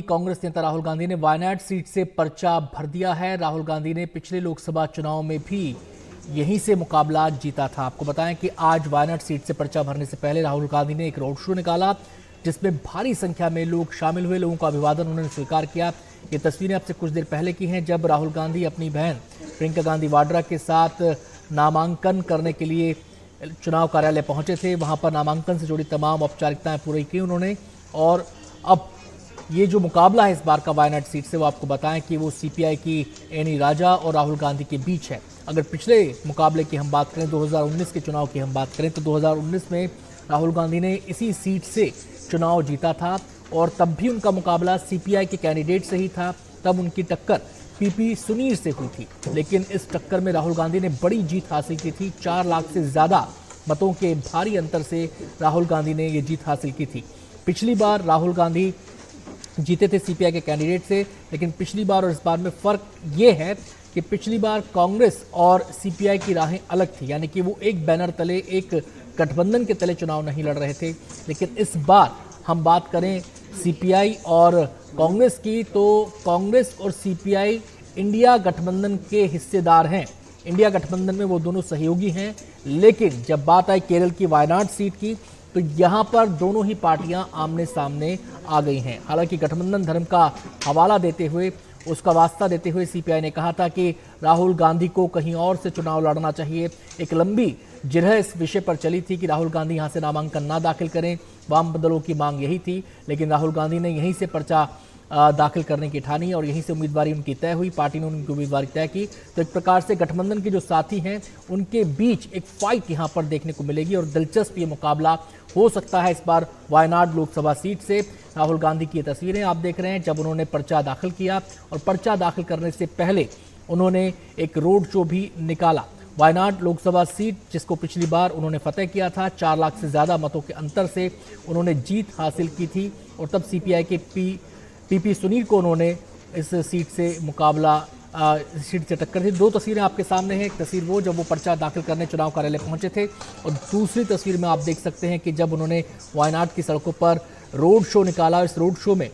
कांग्रेस नेता राहुल गांधी ने वायनाड सीट से पर्चा भर दिया है। राहुल गांधी ने पिछले लोकसभा चुनाव में भी यहीं से मुकाबला जीता था। आपको बताएं कि आज वायनाड सीट से पर्चा भरने से पहले राहुल गांधी ने एक रोड शो निकाला, जिसमें भारी संख्या में लोग शामिल हुए। लोगों का अभिवादन उन्होंने स्वीकार किया। ये तस्वीरें आपसे कुछ देर पहले की हैं, जब राहुल गांधी अपनी बहन प्रियंका गांधी वाड्रा के साथ नामांकन करने के लिए चुनाव कार्यालय पहुंचे थे। वहां पर नामांकन से जुड़ी तमाम औपचारिकताएं पूरी की उन्होंने। और अब ये जो मुकाबला है इस बार का वायनाड सीट से, वो आपको बताएं कि वो सीपीआई की एनी राजा और राहुल गांधी के बीच है। अगर पिछले मुकाबले की हम बात करें, 2019 के चुनाव की हम बात करें, तो 2019 में राहुल गांधी ने इसी सीट से चुनाव जीता था और तब भी उनका मुकाबला सीपीआई के कैंडिडेट से ही था। तब उनकी टक्कर पीपी सुनीर से हुई थी, लेकिन इस टक्कर में राहुल गांधी ने बड़ी जीत हासिल की थी। 4 लाख से ज़्यादा मतों के भारी अंतर से राहुल गांधी ने ये जीत हासिल की थी। पिछली बार राहुल गांधी जीते थे सीपीआई के कैंडिडेट से, लेकिन पिछली बार और इस बार में फ़र्क ये है कि पिछली बार कांग्रेस और सीपीआई की राहें अलग थी, यानी कि वो एक बैनर तले, एक गठबंधन के तले चुनाव नहीं लड़ रहे थे। लेकिन इस बार हम बात करें सीपीआई और कांग्रेस की, तो कांग्रेस और सीपीआई इंडिया गठबंधन के हिस्सेदार हैं। इंडिया गठबंधन में वो दोनों सहयोगी हैं। लेकिन जब बात आई केरल की वायनाड सीट की, तो यहाँ पर दोनों ही पार्टियां आमने सामने आ गई हैं। हालांकि गठबंधन धर्म का हवाला देते हुए, उसका वास्ता देते हुए सीपीआई ने कहा था कि राहुल गांधी को कहीं और से चुनाव लड़ना चाहिए। एक लंबी जिरह इस विषय पर चली थी कि राहुल गांधी यहाँ से नामांकन ना दाखिल करें। वाम दलों की मांग यही थी, लेकिन राहुल गांधी ने यहीं से पर्चा दाखिल करने की ठानी और यहीं से उम्मीदवारी उनकी तय हुई। पार्टी ने उनकी उम्मीदवारी तय की। तो एक प्रकार से गठबंधन के जो साथी हैं, उनके बीच एक फाइट यहाँ पर देखने को मिलेगी और दिलचस्प ये मुकाबला हो सकता है इस बार वायनाड लोकसभा सीट से। राहुल गांधी की तस्वीरें आप देख रहे हैं जब उन्होंने पर्चा दाखिल किया, और पर्चा दाखिल करने से पहले उन्होंने एक रोड शो भी निकाला। वायनाड लोकसभा सीट, जिसको पिछली बार उन्होंने फतेह किया था, 4 लाख से ज़्यादा मतों के अंतर से उन्होंने जीत हासिल की थी। और तब सीपीआई के पीपी सुनीर को उन्होंने इस सीट से मुकाबला सीट से टक्कर दी। 2 तस्वीरें आपके सामने हैं। एक तस्वीर वो जब वो पर्चा दाखिल करने चुनाव कार्यालय पहुंचे थे, और दूसरी तस्वीर में आप देख सकते हैं कि जब उन्होंने वायनाड की सड़कों पर रोड शो निकाला। इस रोड शो में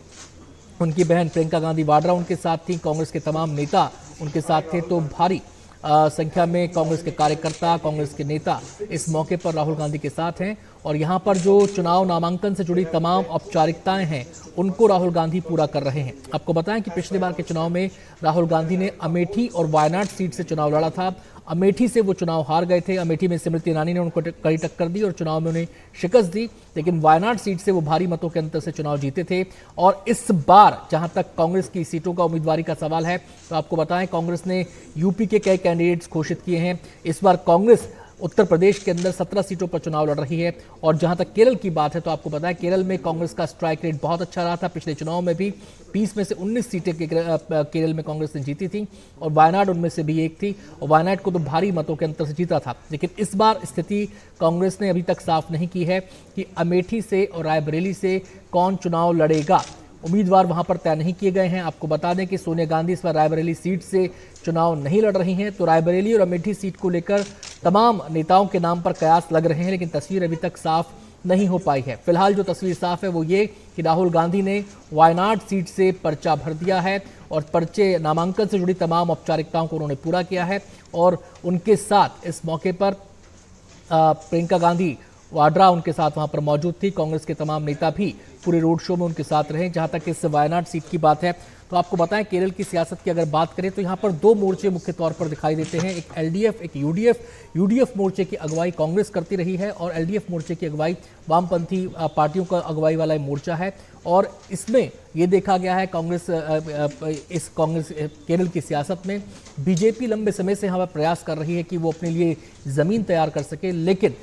उनकी बहन प्रियंका गांधी वाड्रा उनके साथ थी, कांग्रेस के तमाम नेता उनके साथ थे। तो भारी संख्या में कांग्रेस के कार्यकर्ता, कांग्रेस के नेता इस मौके पर राहुल गांधी के साथ हैं। और यहाँ पर जो चुनाव नामांकन से जुड़ी तमाम औपचारिकताएं हैं, उनको राहुल गांधी पूरा कर रहे हैं। आपको बताएं कि पिछले बार के चुनाव में राहुल गांधी ने अमेठी और वायनाड सीट से चुनाव लड़ा था। अमेठी से वो चुनाव हार गए थे। अमेठी में स्मृति ईरानी ने उनको कड़ी टक्कर दी और चुनाव में उन्हें शिकस्त दी, लेकिन वायनाड सीट से वो भारी मतों के अंतर से चुनाव जीते थे। और इस बार जहां तक कांग्रेस की सीटों का उम्मीदवारी का सवाल है, तो आपको बताएं कांग्रेस ने यूपी के कई कैंडिडेट्स घोषित किए हैं। इस बार कांग्रेस उत्तर प्रदेश के अंदर 17 सीटों पर चुनाव लड़ रही है। और जहां तक केरल की बात है, तो आपको बताएं केरल में कांग्रेस का स्ट्राइक रेट बहुत अच्छा रहा था। पिछले चुनाव में भी 20 में से 19 सीटें केरल में कांग्रेस ने जीती थी, और वायनाड उनमें से भी एक थी। और वायनाड को तो भारी मतों के अंतर से जीता था। लेकिन इस बार स्थिति कांग्रेस ने अभी तक साफ नहीं की है कि अमेठी से और रायबरेली से कौन चुनाव लड़ेगा। उम्मीदवार वहां पर तय नहीं किए गए हैं। आपको बता दें कि सोनिया गांधी इस बार रायबरेली सीट से चुनाव नहीं लड़ रही हैं। तो रायबरेली और अमेठी सीट को लेकर तमाम नेताओं के नाम पर कयास लग रहे हैं, लेकिन तस्वीर अभी तक साफ नहीं हो पाई है। फिलहाल जो तस्वीर साफ है वो ये कि राहुल गांधी ने वायनाड सीट से पर्चा भर दिया है और पर्चे नामांकन से जुड़ी तमाम औपचारिकताओं को उन्होंने पूरा किया है। और उनके साथ इस मौके पर प्रियंका गांधी वाड्रा उनके साथ वहां पर मौजूद थी। कांग्रेस के तमाम नेता भी पूरे रोड शो में उनके साथ रहे। जहां तक इस वायनाड सीट की बात है, तो आपको बताएं केरल की सियासत की अगर बात करें, तो यहां पर 2 मोर्चे मुख्य तौर पर दिखाई देते हैं। एक एलडीएफ, एक यूडीएफ। यूडीएफ मोर्चे की अगुवाई कांग्रेस करती रही है और एलडीएफ मोर्चे की अगुवाई वामपंथी पार्टियों का अगुवाई वाला मोर्चा है। और इसमें ये देखा गया है कांग्रेस केरल की सियासत में बीजेपी लंबे समय से यहाँ पर प्रयास कर रही है कि वो अपने लिए ज़मीन तैयार कर सके, लेकिन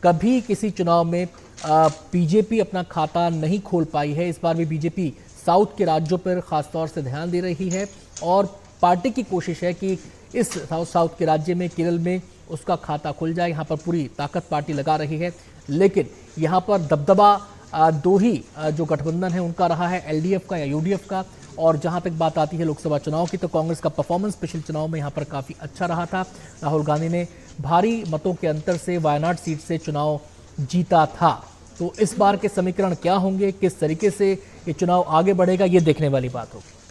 कभी किसी चुनाव में बीजेपी अपना खाता नहीं खोल पाई है। इस बार भी बीजेपी साउथ के राज्यों पर खासतौर से ध्यान दे रही है और पार्टी की कोशिश है कि इस साउथ के राज्य में, केरल में उसका खाता खुल जाए। यहाँ पर पूरी ताकत पार्टी लगा रही है, लेकिन यहाँ पर दबदबा 2 ही जो गठबंधन है उनका रहा है, एलडीएफ का या यूडीएफ का। और जहाँ तक बात आती है लोकसभा चुनाव की, तो कांग्रेस का परफॉर्मेंस पिछले चुनाव में यहाँ पर काफ़ी अच्छा रहा था। राहुल गांधी ने भारी मतों के अंतर से वायनाड सीट से चुनाव जीता था। तो इस बार के समीकरण क्या होंगे, किस तरीके से ये चुनाव आगे बढ़ेगा, ये देखने वाली बात होगी।